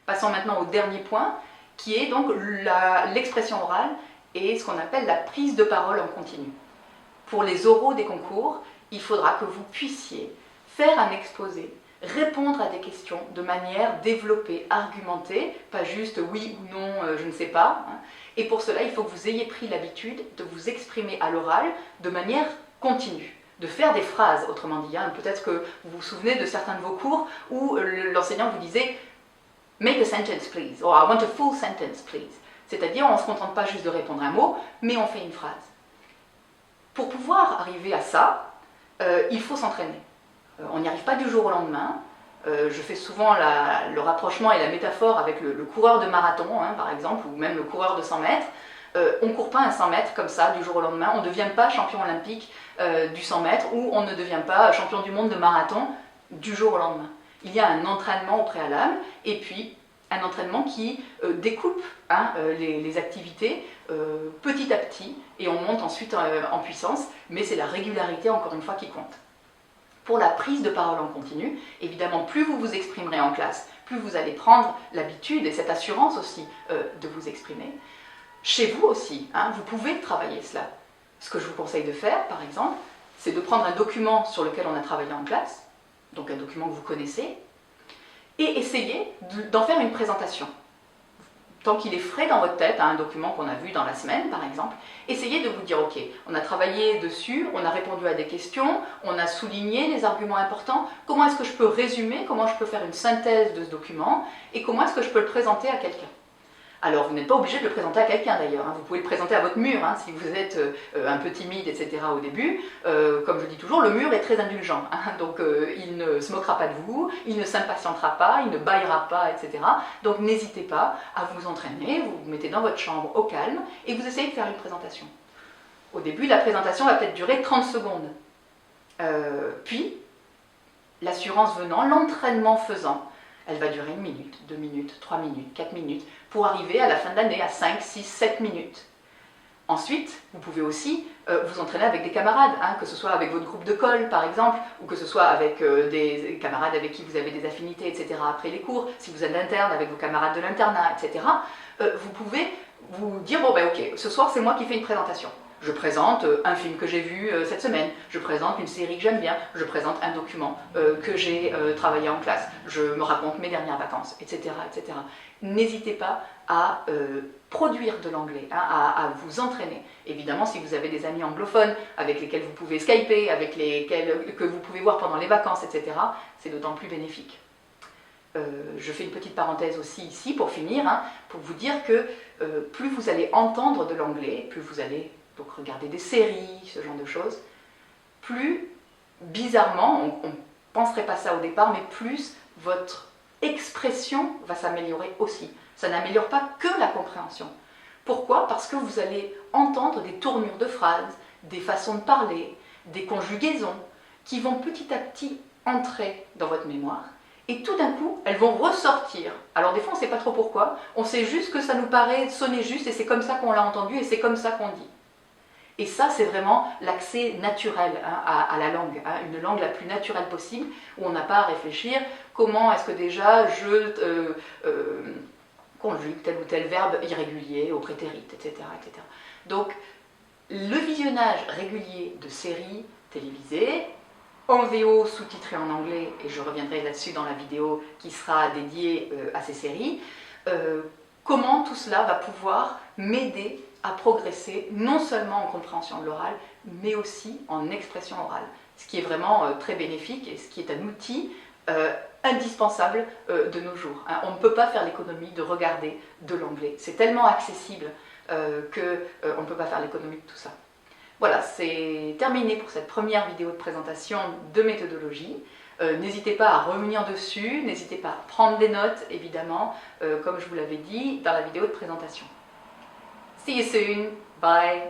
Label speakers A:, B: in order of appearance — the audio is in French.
A: Passons maintenant au dernier point, qui est donc l'expression orale et ce qu'on appelle la prise de parole en continu. Pour les oraux des concours, il faudra que vous puissiez faire un exposé, répondre à des questions de manière développée, argumentée, pas juste oui ou non, je ne sais pas. Et pour cela, il faut que vous ayez pris l'habitude de vous exprimer à l'oral de manière continue, de faire des phrases, autrement dit. Peut-être que vous vous souvenez de certains de vos cours où l'enseignant vous disait « Make a sentence, please » ou « I want a full sentence, please ». C'est-à-dire, on ne se contente pas juste de répondre un mot, mais on fait une phrase. Pour pouvoir arriver à ça, il faut s'entraîner. On n'y arrive pas du jour au lendemain. Je fais souvent le rapprochement et la métaphore avec le coureur de marathon, par exemple, ou même le coureur de 100 mètres. On ne court pas un 100 mètres comme ça du jour au lendemain. On ne devient pas champion olympique du 100 mètres ou on ne devient pas champion du monde de marathon du jour au lendemain. Il y a un entraînement au préalable et puis un entraînement qui découpe les activités petit à petit et on monte ensuite en puissance, mais c'est la régularité encore une fois qui compte. Pour la prise de parole en continu, évidemment, plus vous vous exprimerez en classe, plus vous allez prendre l'habitude et cette assurance aussi de vous exprimer. Chez vous aussi, vous pouvez travailler cela. Ce que je vous conseille de faire, par exemple, c'est de prendre un document sur lequel on a travaillé en classe, donc un document que vous connaissez, et essayer d'en faire une présentation. Tant qu'il est frais dans votre tête, un document qu'on a vu dans la semaine par exemple, essayez de vous dire ok, on a travaillé dessus, on a répondu à des questions, on a souligné les arguments importants, comment est-ce que je peux résumer, comment je peux faire une synthèse de ce document et comment est-ce que je peux le présenter à quelqu'un. Alors vous n'êtes pas obligé de le présenter à quelqu'un d'ailleurs, vous pouvez le présenter à votre mur si vous êtes un peu timide, etc. au début. Comme je dis toujours, le mur est très indulgent, donc il ne se moquera pas de vous, il ne s'impatientera pas, il ne bâillera pas, etc. Donc n'hésitez pas à vous entraîner, vous vous mettez dans votre chambre au calme et vous essayez de faire une présentation. Au début, la présentation va peut-être durer 30 secondes. Puis, l'assurance venant, l'entraînement faisant, elle va durer 1 minute, 2 minutes, 3 minutes, 4 minutes, pour arriver à la fin de l'année à 5, 6, 7 minutes. Ensuite, vous pouvez aussi vous entraîner avec des camarades, que ce soit avec votre groupe de colle par exemple, ou que ce soit avec des camarades avec qui vous avez des affinités, etc. après les cours, si vous êtes interne avec vos camarades de l'internat, etc. Vous pouvez vous dire, bon ben ok, ce soir c'est moi qui fais une présentation. Je présente un film que j'ai vu cette semaine, je présente une série que j'aime bien, je présente un document que j'ai travaillé en classe, je me raconte mes dernières vacances, etc. etc. N'hésitez pas à produire de l'anglais, à vous entraîner. Évidemment, si vous avez des amis anglophones avec lesquels vous pouvez skyper, avec lesquels que vous pouvez voir pendant les vacances, etc., c'est d'autant plus bénéfique. Je fais une petite parenthèse aussi ici pour finir, pour vous dire que plus vous allez entendre de l'anglais, plus vous allez donc regarder des séries, ce genre de choses, plus bizarrement, on ne penserait pas ça au départ, mais plus votre expression va s'améliorer aussi. Ça n'améliore pas que la compréhension. Pourquoi? Parce que vous allez entendre des tournures de phrases, des façons de parler, des conjugaisons qui vont petit à petit entrer dans votre mémoire et tout d'un coup, elles vont ressortir. Alors des fois, on ne sait pas trop pourquoi, on sait juste que ça nous paraît sonner juste et c'est comme ça qu'on l'a entendu et c'est comme ça qu'on dit. Et ça, c'est vraiment l'accès naturel à la langue, une langue la plus naturelle possible, où on n'a pas à réfléchir comment est-ce que déjà je conjugue tel ou tel verbe irrégulier au prétérit, etc., etc. Donc, le visionnage régulier de séries télévisées, en VO sous-titrées en anglais, et je reviendrai là-dessus dans la vidéo qui sera dédiée à ces séries, comment tout cela va pouvoir m'aider à progresser non seulement en compréhension de l'oral, mais aussi en expression orale, ce qui est vraiment très bénéfique et ce qui est un outil indispensable de nos jours. On ne peut pas faire l'économie de regarder de l'anglais. C'est tellement accessible qu'on ne peut pas faire l'économie de tout ça. Voilà, c'est terminé pour cette première vidéo de présentation de méthodologie. N'hésitez pas à revenir dessus, n'hésitez pas à prendre des notes, évidemment, comme je vous l'avais dit dans la vidéo de présentation. See you soon. Bye.